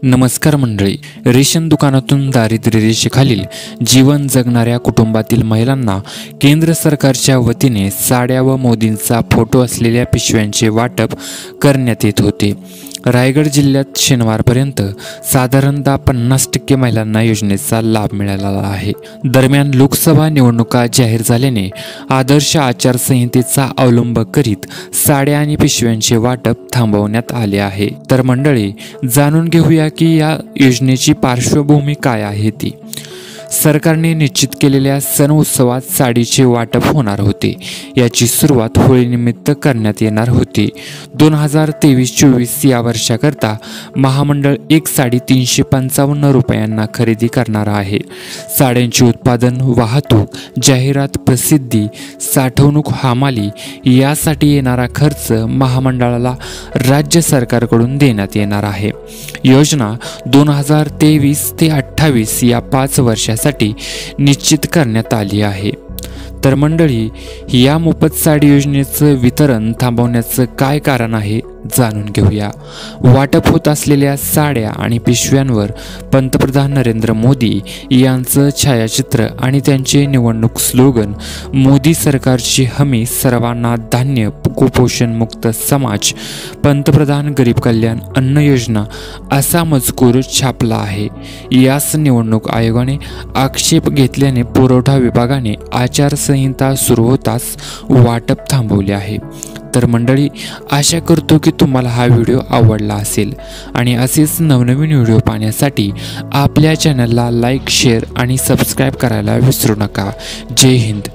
नमस्कार मंडळी, रेशन दुकानातून दारिद्र्य रेषेखालील जीवन जगणाऱ्या कुटुंबातील महिलांना केंद्र सरकारच्या वतीने साड्या व मोदींचा फोटो असलेल्या पिशव्यांचे वाटप करण्यात येत होते। रायगड जिल्ह्यात शनिवारपर्यंत साधारणतः 50% महिलांना योजनेचा लाभ मिळालेला आहे। दरम्यान लोकसभा निवडणुका जाहीर झाल्याने आदर्श आचारसंहितेचा अवलंब करीत साड्या आणि पिशव्यांचे वाटप थांबवण्यात आले आहे। तर मंडळी, जाणून घेऊया की या योजनेची पार्श्वभूमी काय आहे ती। सरकारने निश्चित केलेल्या सण उत्सवात साडीचे वाटप होणार होते। याची सुरुवात होळीनिमित्त करण्यात येणार होती। 2023-24 या वर्षाकरता महामंडळ एक साडी 355 रुपयांना खरेदी करणार आहे। साड्यांचे उत्पादन, वाहतूक, जाहिरात, प्रसिद्धी, साठवणूक, हमाली यासाठी येणारा खर्च महामंडळाला राज्य सरकारकडून देण्यात येणार आहे। योजना 2023 ते 28 या 5 वर्षासाठी निश्चित करण्यात आली आहे। तर मंडळी, या मोफत साडी योजनेचं वितरण थांबवण्याचं काय कारण आहे जाणून घेऊया। वाटप होत असलेल्या साड्या आणि पिशव्यांवर पंतप्रधान नरेंद्र मोदी यांचं छायाचित्र आणि त्यांचे निवडणूक स्लोगन मोदी सरकारची हमी, सर्वांना धान्य, कुपोषण मुक्त समाज, पंतप्रधान गरीब कल्याण अन्न योजना असा मजकूर छापला आहे। यास निवडणूक आयोगाने आक्षेप घेतल्याने पुरवठा विभागाने आचारसंहिता सुरू होताच वाटप थांबवले आहे। तर मंडळी, आशा करतो की तुम्हाला हा व्हिडिओ आवडला असेल आणि असेच नवनवीन व्हिडिओ पाहण्यासाठी आपल्या चॅनलला लाईक, शेअर आणि सबस्क्राईब करायला विसरू नका। जय हिंद।